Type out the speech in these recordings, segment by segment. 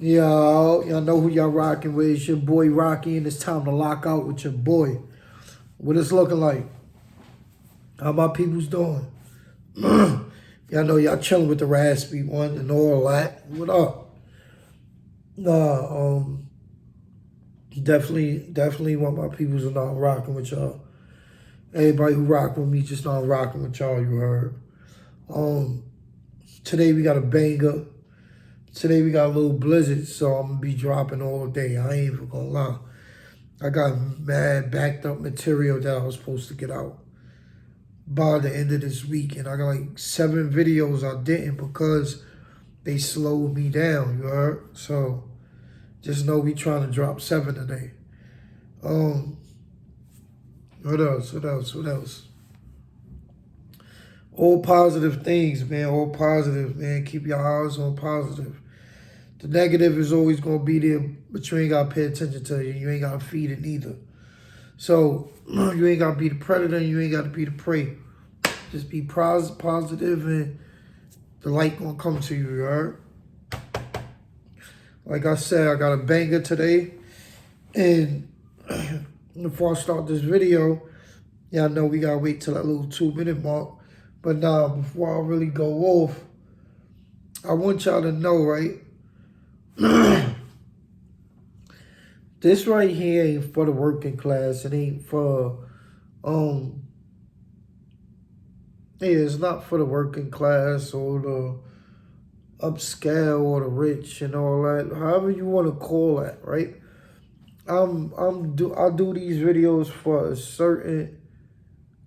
Yo, y'all know who y'all rocking with. It's your boy Rocky, and it's time to lock out with your boy. What it's looking like? How my people's doing? Y'all know y'all chilling with the raspy one and all that. What up? Nah, definitely want my peoples to know I'm rocking with y'all. Everybody who rock with me just know I'm rocking with y'all, you heard. Today we got a banger. Today we got a little blizzard, so I'm gonna be dropping all day. I ain't even gonna lie. I got mad backed up material that I was supposed to get out by the end of this week, and I got like 7 videos I didn't because they slowed me down, you heard? So just know we trying to drop 7 today. What else? All positive things, man. All positive, man. Keep your eyes on positive. The negative is always going to be there, but you ain't got to pay attention to it. You ain't got to feed it neither. So you ain't got to be the predator and you ain't got to be the prey. Just be positive and the light going to come to you, you heard? Like I said, I got a banger today. And before I start this video, y'all know we got to wait till that little 2-minute mark. But now, before I really go off, I want y'all to know, right? This right here ain't for the working class. It ain't for, it's not for the working class or the upscale or the rich and all that. However you want to call that, right? I do these videos for a certain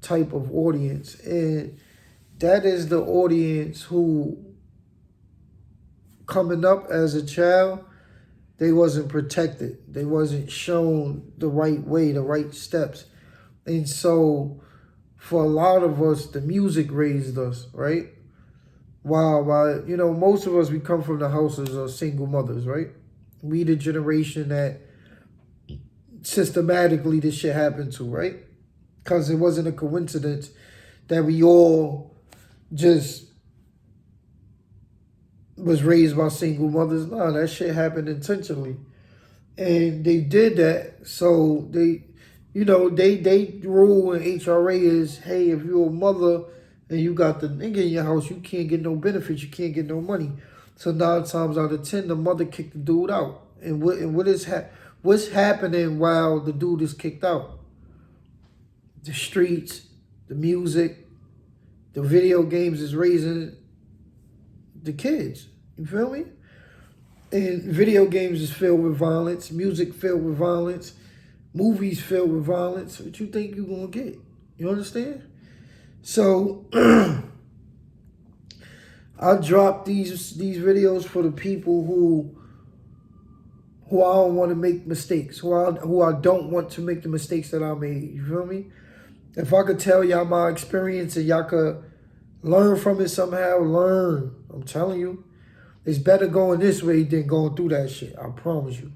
type of audience, and that is the audience who, coming up as a child, they wasn't protected. They wasn't shown the right way, the right steps. And so for a lot of us, the music raised us, right? While most of us, we come from the houses of single mothers, right? We the generation that systematically this shit happened to, right? Because it wasn't a coincidence that we all just was raised by single mothers. No, that shit happened intentionally. And they did that so they rule in HRA is, hey, if you're a mother and you got the nigga in your house, you can't get no benefits, you can't get no money. So 9 times out of 10, the mother kicked the dude out. And what's happening while the dude is kicked out? The streets, the music, the video games is raising the kids. You feel me? And video games is filled with violence, music filled with violence, movies filled with violence. What you think you're gonna get? You understand? So I drop these videos for the people who I don't want to make mistakes, who I don't want to make the mistakes that I made. You feel me? If I could tell y'all my experience and y'all could learn from it somehow, learn. I'm telling you. It's better going this way than going through that shit. I promise you.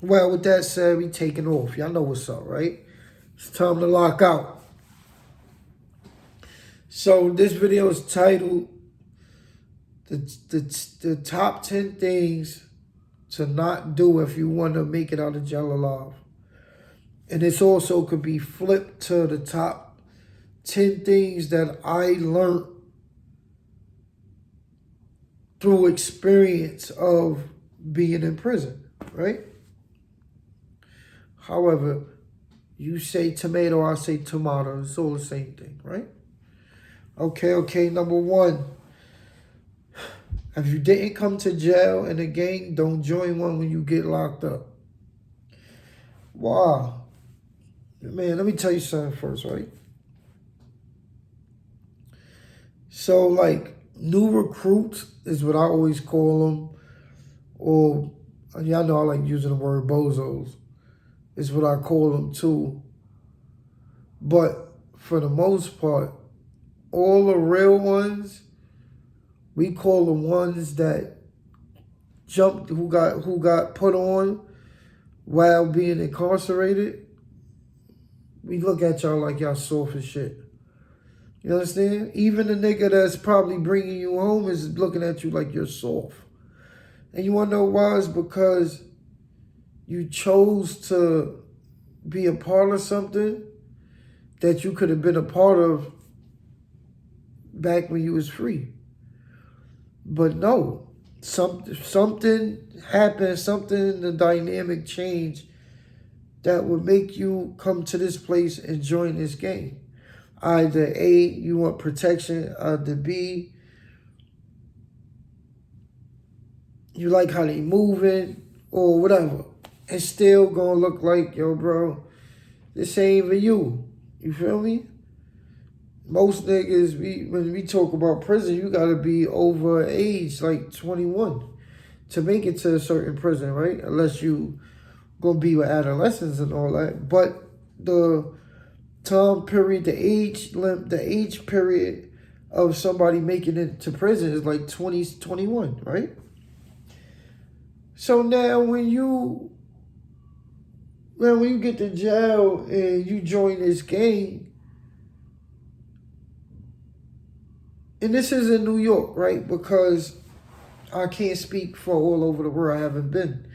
Well, with that said, we taking off. Y'all know what's up, right? It's time to lock out. So this video is titled the top 10 things to not do if you want to make it out of jail alive. And this also could be flipped to the top 10 things that I learned through experience of being in prison, right? However, you say tomato, I say tomato. It's all the same thing, right? Okay, number 1. If you didn't come to jail in a gang, don't join one when you get locked up. Wow. Man, let me tell you something first, right? So, like, new recruits is what I always call them, or y'all know I like using the word bozos, is what I call them too. But for the most part, all the real ones, we call the ones that jumped, who got put on while being incarcerated. We look at y'all like y'all soft as shit. You understand? Even the nigga that's probably bringing you home is looking at you like you're soft. And you want to know why? It's because you chose to be a part of something that you could have been a part of back when you was free. But no, something happened, something in the dynamic changed that would make you come to this place and join this game. Either A, you want protection, either B, you like how they moving, or whatever. It's still gonna look like, yo, bro, this ain't even you. You feel me? Most niggas, when we talk about prison, you gotta be over age, like 21, to make it to a certain prison, right? Unless you gonna be with adolescents and all that. But the time period, the age period of somebody making it to prison is like 20, 21, right? So now when you get to jail and you join this gang, and this is in New York, right? Because I can't speak for all over the world. I haven't been.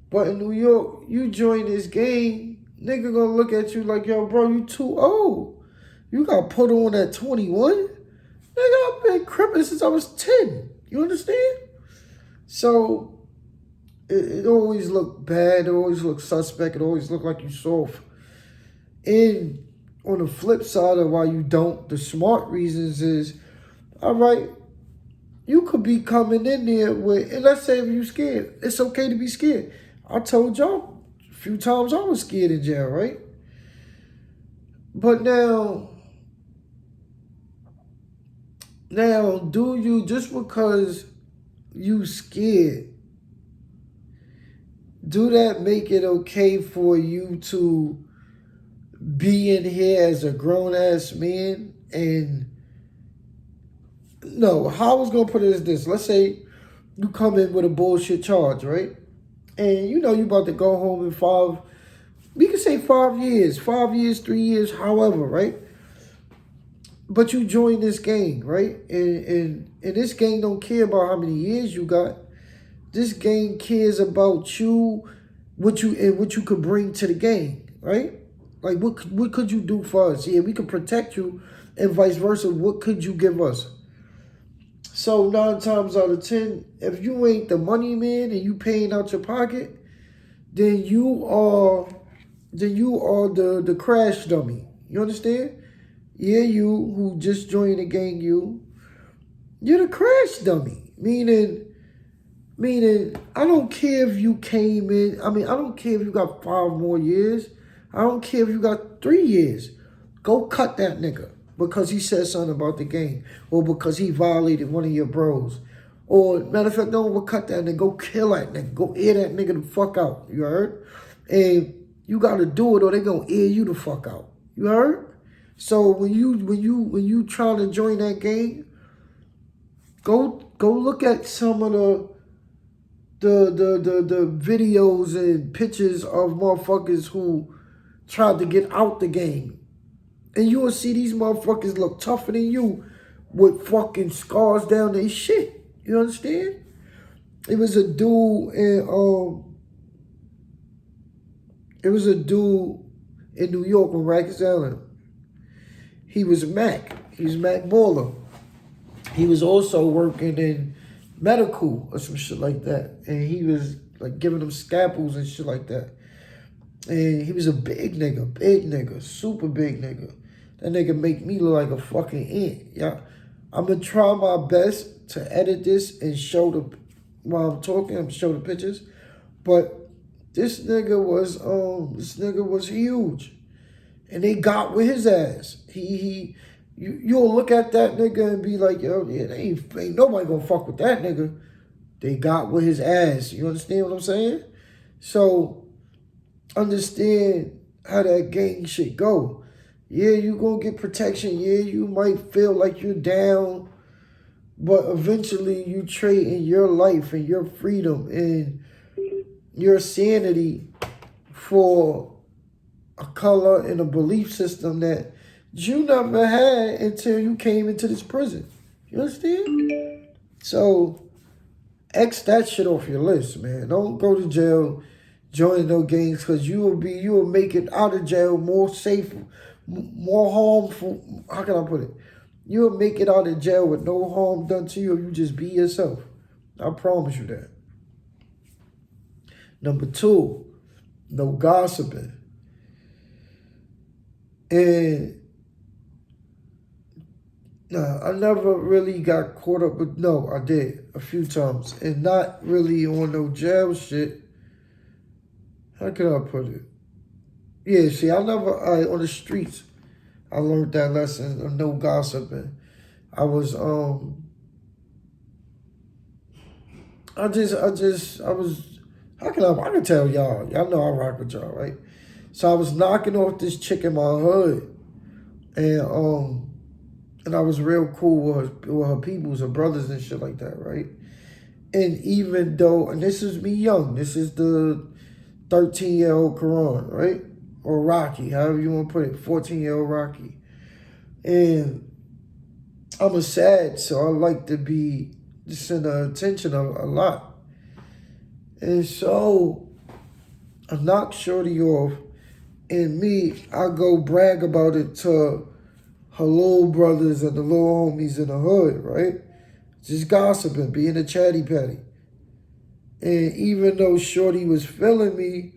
But in New York, you join this gang, nigga gonna look at you like, yo, bro, you too old. You got put on at 21? Nigga, I've been crippin' since I was 10. You understand? So it always looked bad. It always looked suspect. It always looked like you soft. And on the flip side of why you don't, the smart reasons is, all right, you could be coming in there with, and let's say if you scared, it's okay to be scared. I told y'all a few times I was scared in jail, right? But now, do you, just because you scared, do that make it okay for you to be in here as a grown-ass man? And no, how I was going to put it is this. Let's say you come in with a bullshit charge, right? And you know you about to go home in we can say 5 years, 3 years, however, right? But you join this gang, right? And this gang don't care about how many years you got. This gang cares about you, what you could bring to the gang, right? Like what could you do for us? Yeah, we could protect you, and vice versa. What could you give us? So 9 times out of 10, if you ain't the money man and you paying out your pocket, then you are the crash dummy. You understand? Yeah, you who just joined the gang, you're the crash dummy. Meaning, I don't care if you came in. I mean, I don't care if you got 5 more years. I don't care if you got 3 years. Go cut that nigga because he said something about the gang, or because he violated one of your bros. Or, matter of fact, don't cut that nigga. Go kill that nigga. Go air that nigga the fuck out. You heard? And you gotta do it, or they gonna air you the fuck out. You heard? So when you trying to join that gang, go look at some of the videos and pictures of motherfuckers who tried to get out the game. And you will see these motherfuckers look tougher than you with fucking scars down their shit. You understand? It was a dude in New York on Rikers Island. He was Mac. He was Mac Baller. He was also working in medical or some shit like that. And he was like giving them scalpels and shit like that. And he was a big nigga, super big nigga. That nigga make me look like a fucking ant. Yeah, I'm gonna try my best to edit this and show while I'm talking, I'm show the pictures. But this nigga was huge. And they got with his ass. You'll look at that nigga and be like, yo, yeah, ain't nobody gonna fuck with that nigga. They got with his ass. You understand what I'm saying? So understand how that gang shit go. Yeah, you gonna get protection. Yeah, you might feel like you're down, but eventually you trade in your life and your freedom and your sanity for a color and a belief system that you never had until you came into this prison. You understand? So X that shit off your list, man. Don't go to jail, join no gangs, because you will make it out of jail more safe, more harmful. How can I put it? You will make it out of jail with no harm done to you. You just be yourself. I promise you that. Number 2, no gossiping. And I never really got caught up with, no, I did a few times. And not really on no jail shit. How can I put it? Yeah, see, on the streets, I learned that lesson of no gossiping. I was, how can I can tell y'all know I rock with y'all, right? So I was knocking off this chick in my hood, and I was real cool with her peoples, her brothers and shit like that, right? And even though, and this is me young, this is the 13-year-old Quran, right? Or Rocky, however you want to put it, 14-year-old Rocky. And I'm a sad, so I like to be the center of attention a lot. And so I knock Shorty off, and I go brag about it to her little brothers and the little homies in the hood, right? Just gossiping, being a chatty patty. And even though Shorty was feeling me,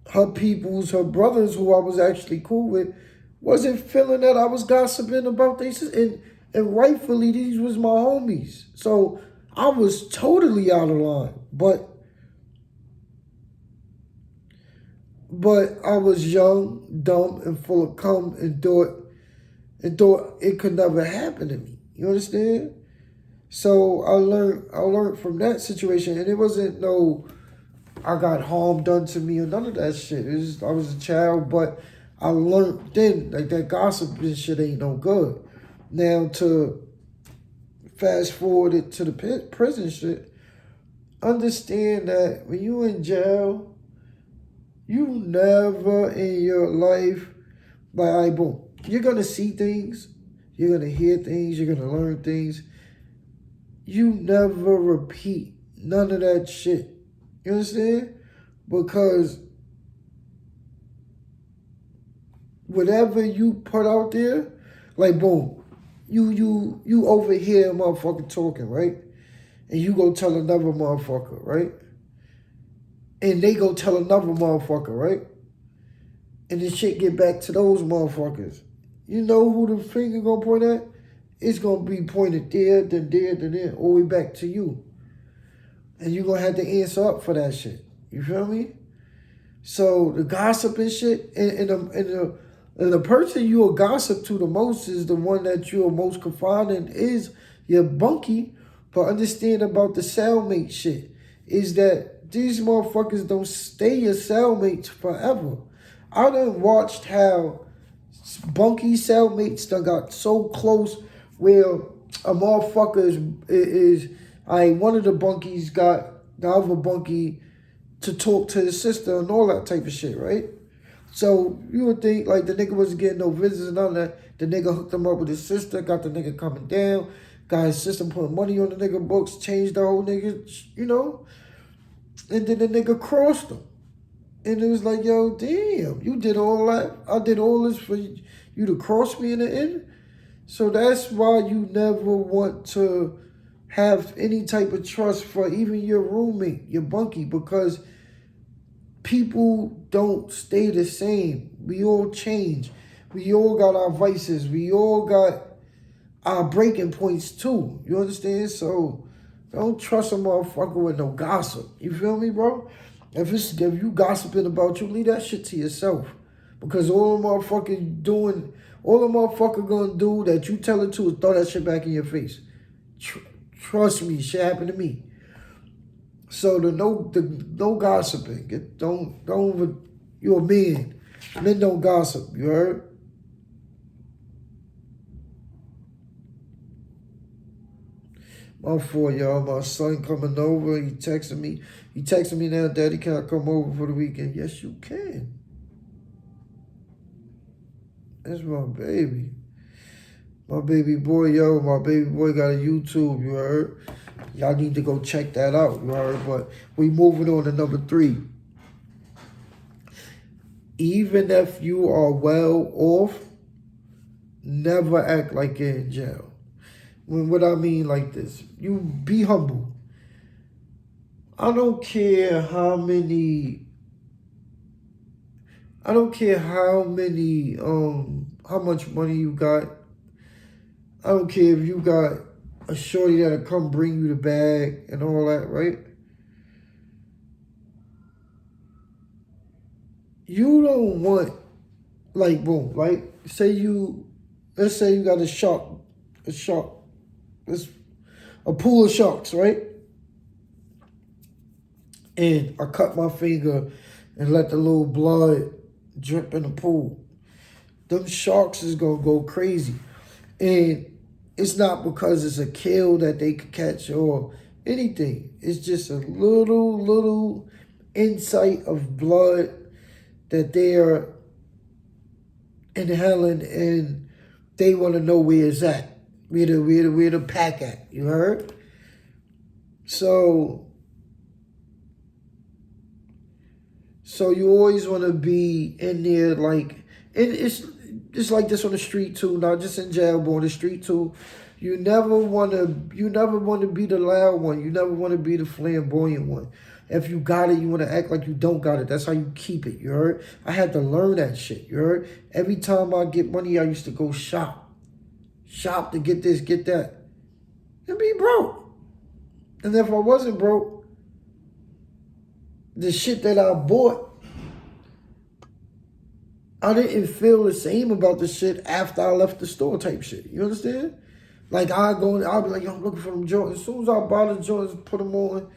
her peoples, her brothers who I was actually cool with, wasn't feeling that I was gossiping about this. And rightfully, these was my homies. So I was totally out of line. But I was young, dumb, and full of cum and thought it could never happen to me. You understand? So I learned from that situation, and it wasn't no I got harm done to me or none of that shit. I was a child, but I learned then like that gossip and shit ain't no good. Now to fast forward it to the prison shit, understand that when you in jail, you never in your life, like, all right, boom, you're gonna see things, you're gonna hear things, you're gonna learn things. You never repeat none of that shit. You understand? Because whatever you put out there, like boom, you overhear a motherfucker talking, right? And you go tell another motherfucker, right? And they go tell another motherfucker, right? And the shit get back to those motherfuckers. You know who the finger gonna point at? It's gonna be pointed there, then there, then there, all the way back to you. And you're gonna have to answer up for that shit. You feel me? So the gossip and shit, and the person you will gossip to the most is the one that you are most confiding is your bunkie. But understand about the cellmate shit is that these motherfuckers don't stay your cellmates forever. I done watched how bunkie cellmates done got so close where a motherfucker one of the bunkies got the other bunkie to talk to his sister and all that type of shit, right? So you would think like the nigga wasn't getting no visits and all that. The nigga hooked him up with his sister, got the nigga coming down, got his sister putting money on the nigga books, changed the whole nigga, you know? And then the nigga crossed him. And it was like, yo, damn, you did all that. I did all this for you to cross me in the end. So that's why you never want to have any type of trust for even your roommate, your bunkie, because people don't stay the same. We all change. We all got our vices. We all got our breaking points too. You understand? So don't trust a motherfucker with no gossip. You feel me, bro? If you gossiping about you, leave that shit to yourself. Because all the motherfucker gonna do that you tell it to is throw that shit back in your face. Trust me, shit happened to me. So the no gossiping. You're a man. Men don't gossip. You heard? My fault, y'all. My son coming over. He texted me. He texted me now, Daddy, can I come over for the weekend? Yes, you can. That's my baby. My baby boy, yo. My baby boy got a YouTube. You heard? Y'all need to go check that out, you heard? But we moving on to number 3. Even if you are well off, never act like you're in jail. What I mean like this, you be humble. I don't care how many, how much money you got. I don't care if you got a shorty that'll come bring you the bag and all that, right? You don't want, like, boom, right? Let's say you got it's a pool of sharks, right? And I cut my finger and let the little blood drip in the pool. Them sharks is gonna go crazy. And it's not because it's a kill that they could catch or anything. It's just a little insight of blood that they're inhaling, and they want to know where it's at, where the pack at. You heard? So you always want to be in there, like, and it's like this on the street too, not just in jail, but on the street too. You never want to be the loud one. You never want to be the flamboyant one. If you got it, you want to act like you don't got it. That's how you keep it, you heard? I had to learn that shit, you heard? Every time I get money, I used to go shop to get this, get that, and be broke. And if I wasn't broke, the shit that I bought, I didn't feel the same about the shit after I left the store type shit. You understand? Like, I'll be like, yo, I'm looking for them Jordans. As soon as I buy the Jordans, put them on,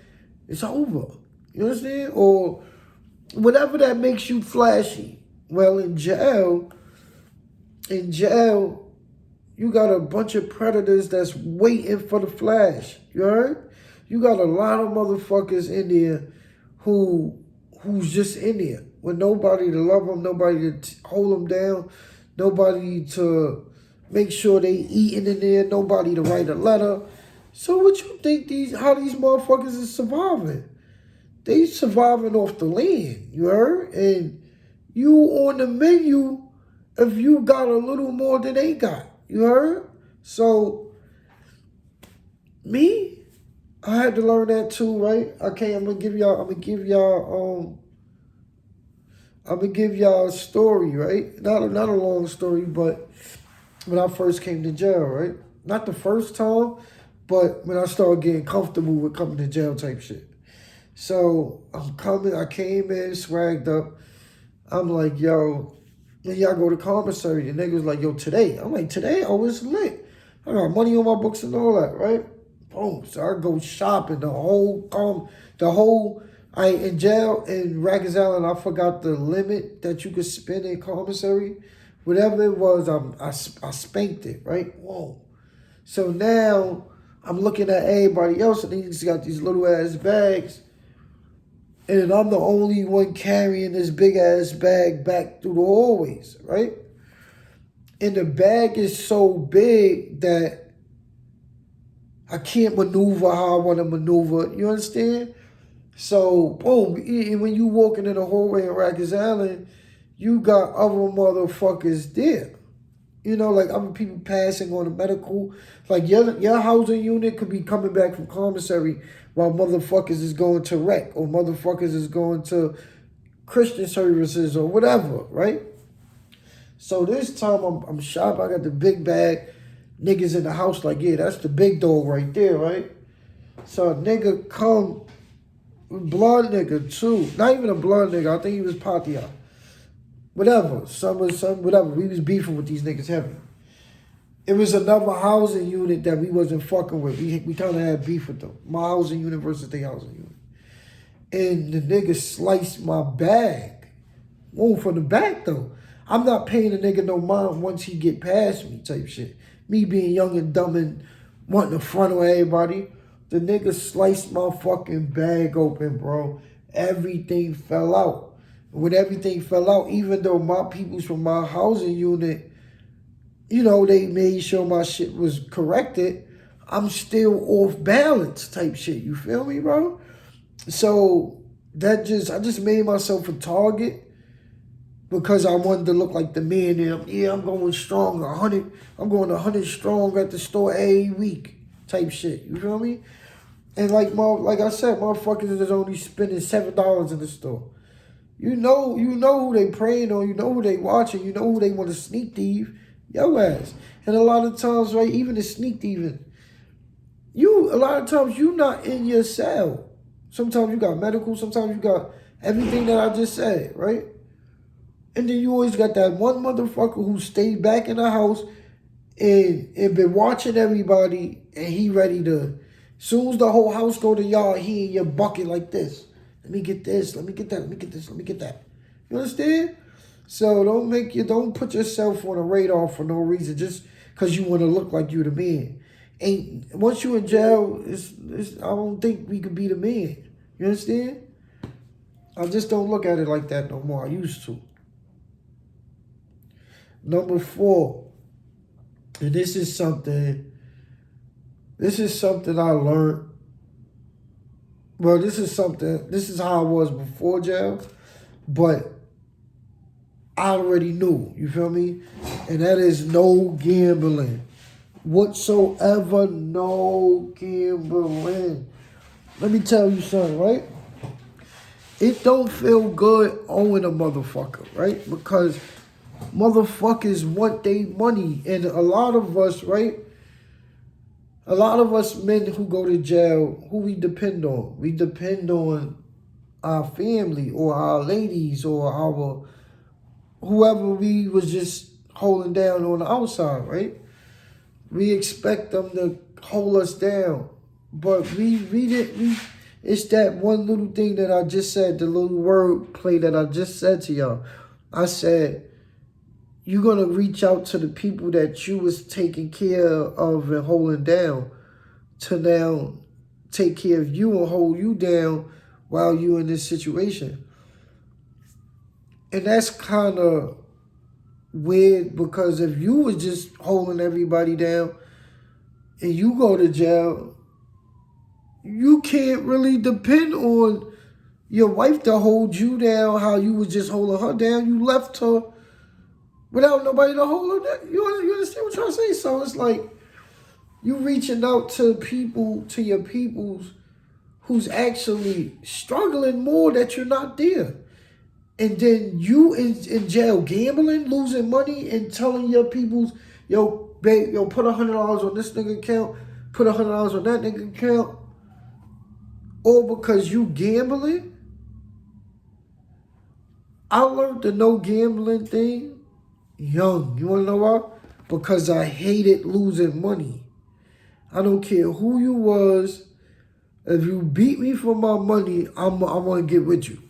it's over. You understand? Or whatever that makes you flashy. Well, in jail, you got a bunch of predators that's waiting for the flash. You heard? You got a lot of motherfuckers in there who's just in there with nobody to love them, nobody to hold them down, nobody to make sure they eating in there, nobody to write a letter. So what you think how these motherfuckers is surviving? They surviving off the land, you heard? And you on the menu if you got a little more than they got, you heard? So me, I had to learn that too, right? Okay, I'm gonna give y'all a story, right? Not a long story, but when I first came to jail, right? Not the first time, but when I started getting comfortable with coming to jail type shit. So I came in, swagged up. I'm like, yo, when y'all go to commissary, the nigga was like, yo, today. I'm like, today? Oh, it's lit. I got money on my books and all that, right? Boom. So I go shopping in jail in Rikers Island. I forgot the limit that you could spend in commissary. Whatever it was, I spanked it, right? Whoa. So now I'm looking at everybody else, and they just got these little ass bags. And I'm the only one carrying this big ass bag back through the hallways, right? And the bag is so big that I can't maneuver how I want to maneuver. You understand? So, boom, when you walking in the hallway in Rikers Island, you got other motherfuckers there. You know, like other people passing on the medical. Like your housing unit could be coming back from commissary while motherfuckers is going to rec or motherfuckers is going to Christian services or whatever, right? So this time I'm shopping. I got the big bag. Niggas in the house like, yeah, that's the big dog right there, right? So a nigga come, blonde nigga too. Not even a blonde nigga. I think he was Patia. Whatever. Whatever. We was beefing with these niggas heavy. It was another housing unit that we wasn't fucking with. We kind of had beef with them. My housing unit versus their housing unit. And the nigga sliced my bag. Whoa, from the back though. I'm not paying the nigga no mind once he get past me type shit. Me being young and dumb and wanting to front on everybody. The nigga sliced my fucking bag open, bro. Everything fell out. When everything fell out, even though my peoples from my housing unit, you know, they made sure my shit was corrected, I'm still off balance type shit. You feel me, bro? So I just made myself a target because I wanted to look like the man. And I'm going strong, 100. I'm going 100 strong at the store every week type shit. You feel me? And like I said, motherfuckers is only spending $7 in the store. You know who they preying on. You know who they watching. You know who they want to sneak thief. Your ass. And a lot of times, right, even the sneak thieving, a lot of times you not in your cell. Sometimes you got medical. Sometimes you got everything that I just said, right? And then you always got that one motherfucker who stayed back in the house and been watching everybody, and he ready to. Soon as the whole house go to y'all, he in your bucket like this. Let me get this. Let me get that. Let me get this. Let me get that. You understand? So don't put yourself on a radar for no reason just because you want to look like you the man. Once you in jail, I don't think we could be the man. You understand? I just don't look at it like that no more. I used to. Number 4, and this is something I learned. Well, this is how I was before jail, but I already knew, you feel me? And that is no gambling. Whatsoever, no gambling. Let me tell you something, right? It don't feel good owing a motherfucker, right? Because motherfuckers want their money. And a lot of us, right? A lot of us men who go to jail, who we depend on? We depend on our family or our ladies or our whoever we was just holding down on the outside, right? We expect them to hold us down. But we didn't. It's that one little thing that I just said, the little word play that I just said to y'all. I said, you're going to reach out to the people that you was taking care of and holding down to now take care of you and hold you down while you in this situation. And that's kind of weird because if you was just holding everybody down and you go to jail, you can't really depend on your wife to hold you down how you was just holding her down. You left her without nobody to hold her down. You understand what I'm trying to say? So it's like you reaching out to people, to your peoples who's actually struggling more that you're not there. And then you in jail gambling, losing money, and telling your peoples, yo, babe, yo, put $100 on this nigga account, put $100 on that nigga account. All because you gambling? I learned the no gambling thing young. You wanna know why? Because I hated losing money. I don't care who you was. If you beat me for my money, I want to get with you.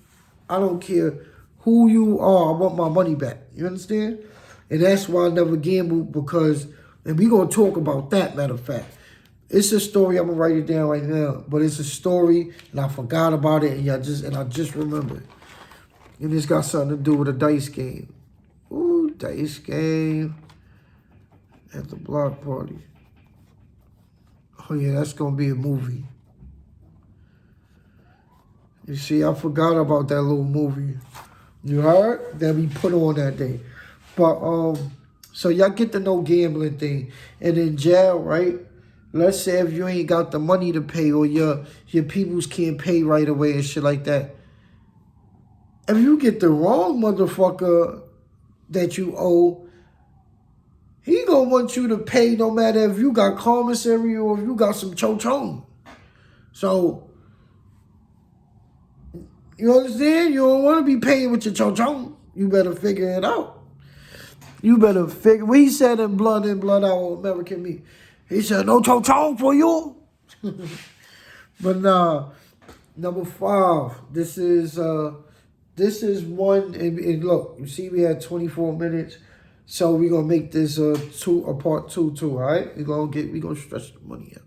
I don't care who you are. I want my money back. You understand? And that's why I never gambled because, and we going to talk about that, matter of fact. It's a story. I'm going to write it down right now. But it's a story, and I forgot about it, and I just remembered. And it's got something to do with a dice game. Ooh, dice game at the block party. Oh, yeah, that's going to be a movie. You see, I forgot about that little movie. You heard? That we put on that day. But, so y'all get the no gambling thing. And in jail, right? Let's say if you ain't got the money to pay or your peoples can't pay right away and shit like that. If you get the wrong motherfucker that you owe, he gonna want you to pay no matter if you got commissary or if you got some cho-chong. So, you understand? You don't want to be paying with your cho-chong. You better figure it out. You better figure. What he said in Blood In, Blood Out on American Me. He said, no cho-chong for you. But nah, number 5. This is one. And look, you see we had 24 minutes. So we're going to make this a part 2 too, all right? We're going to stretch the money out.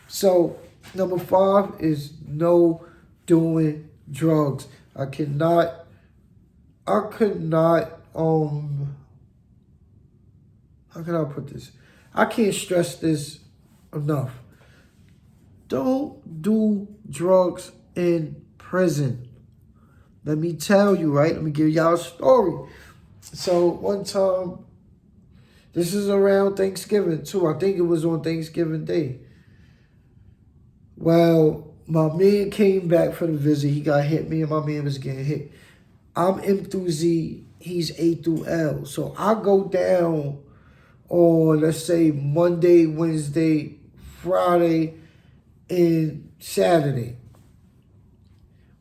So number 5 is no doing drugs. I could not, how can I put this? I can't stress this enough. Don't do drugs in prison. Let me tell you, right? Let me give y'all a story. So one time, this is around Thanksgiving too. I think it was on Thanksgiving Day. Well, my man came back for the visit. He got hit. Me and my man was getting hit. I'm M through Z. He's A through L. So I go down on, let's say, Monday, Wednesday, Friday, and Saturday.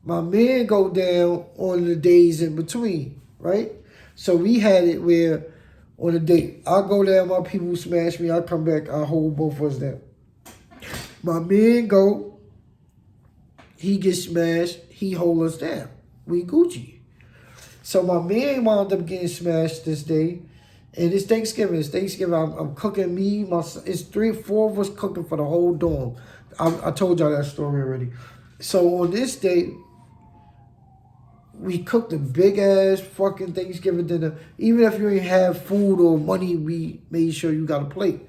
My man go down on the days in between, right? So we had it where on the day, I go down, my people smash me, I come back, I hold both of us down. My man go, he gets smashed, he hold us down. We Gucci. So my man wound up getting smashed this day. And it's Thanksgiving. I'm cooking me, my son. It's 3 or 4 of us cooking for the whole dorm. I told y'all that story already. So on this day, we cooked a big ass fucking Thanksgiving dinner. Even if you ain't have food or money, we made sure you got a plate.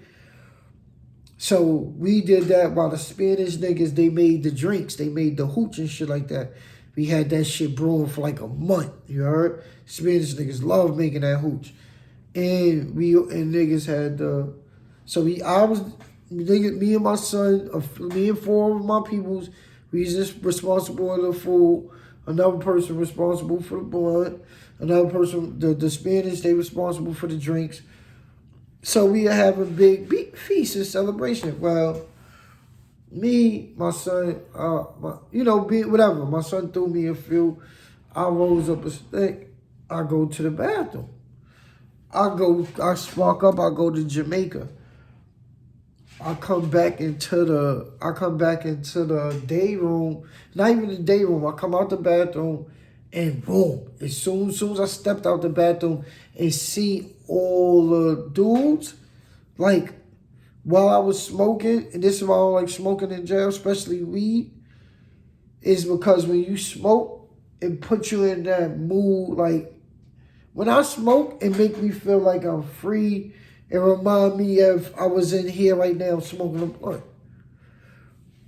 So we did that while the Spanish niggas, they made the drinks. They made the hooch and shit like that. We had that shit brewing for like a month. You heard? Spanish niggas love making that hooch. And niggas had me and my son, me and 4 of my peoples, we just responsible for the food. Another person responsible for the blunt. Another person, the Spanish, they responsible for the drinks. So we have a big feast and celebration. Well, me, my son, whatever. My son threw me a few. I rose up a stick. I go to the bathroom. I spark up, I go to Jamaica. I come back into the day room, not even the day room. I come out the bathroom and boom, as soon as I stepped out the bathroom and see all the dudes, like while I was smoking, and this is why I don't like smoking in jail, especially weed, is because when you smoke, it puts you in that mood. Like when I smoke, it make me feel like I'm free. It remind me of I was in here right now smoking a blunt.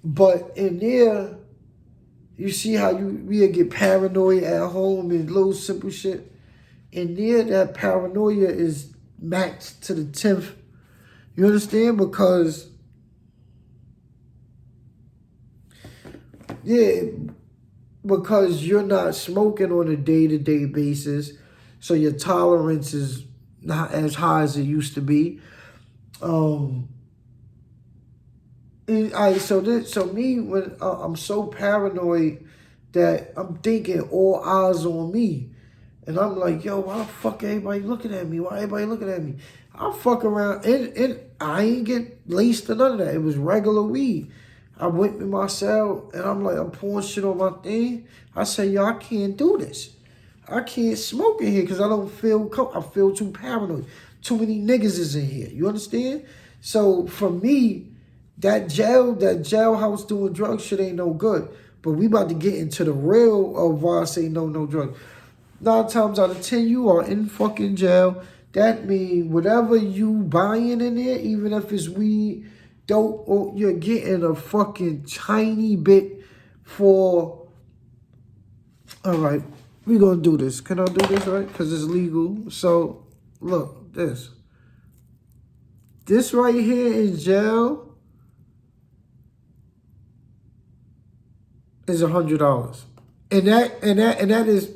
But in there, you see how we get paranoid at home and little simple shit. In there, that paranoia is maxed to the 10th. You understand? Because, because you're not smoking on a day-to-day basis, so your tolerance is not as high as it used to be. So me, when I'm so paranoid that I'm thinking all eyes on me, and I'm like, yo, why the fuck everybody looking at me? Why everybody looking at me? I fuck around and I ain't get laced or none of that. It was regular weed. I went in my cell and I'm like, I'm pouring shit on my thing. I say, yo, I can't do this. I can't smoke in here because I don't feel I feel too paranoid. Too many niggas is in here. You understand? So for me, that jailhouse doing drugs shit ain't no good. But we about to get into the real of why I say no drugs. 9 times out of 10, you are in fucking jail. That means whatever you buying in there, even if it's weed, dope, or you're getting a fucking tiny bit for. All right, we gonna do this. Can I do this right? Because it's legal. So look, this right here in jail is $100, and that is.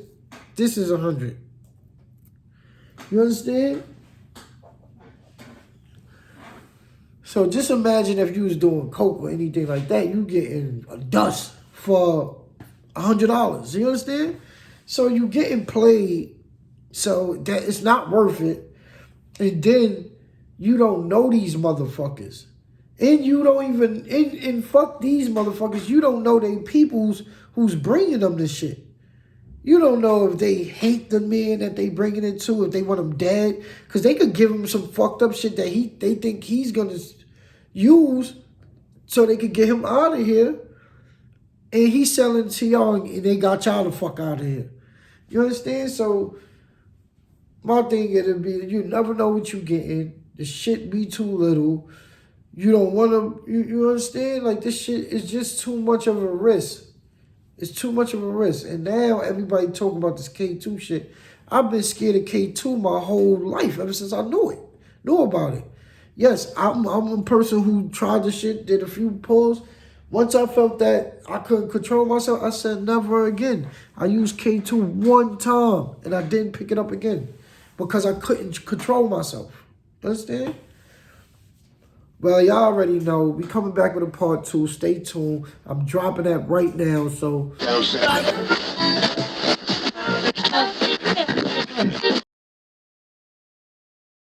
This is 100. You understand? So just imagine if you was doing coke or anything like that, you getting a dust for $100. You understand? So you getting played, so that it's not worth it. And then you don't know these motherfuckers. And you don't even, and fuck these motherfuckers, you don't know they peoples who's bringing them this shit. You don't know if they hate the man that they bringing it to, if they want him dead. Because they could give him some fucked up shit that they think he's going to use so they could get him out of here. And he's selling to y'all and they got y'all the fuck out of here. You understand? So my thing it'll be, you never know what you getting. The shit be too little. You don't want to, you understand? Like, this shit is just too much of a risk. It's too much of a risk. And now everybody talking about this K2 shit. I've been scared of K2 my whole life, ever since I knew about it. Yes, I'm a person who tried the shit, did a few pulls. Once I felt that I couldn't control myself, I said never again. I used K2 one time, and I didn't pick it up again because I couldn't control myself. Understand? Well, y'all already know. We coming back with a part 2. Stay tuned. I'm dropping that right now, so...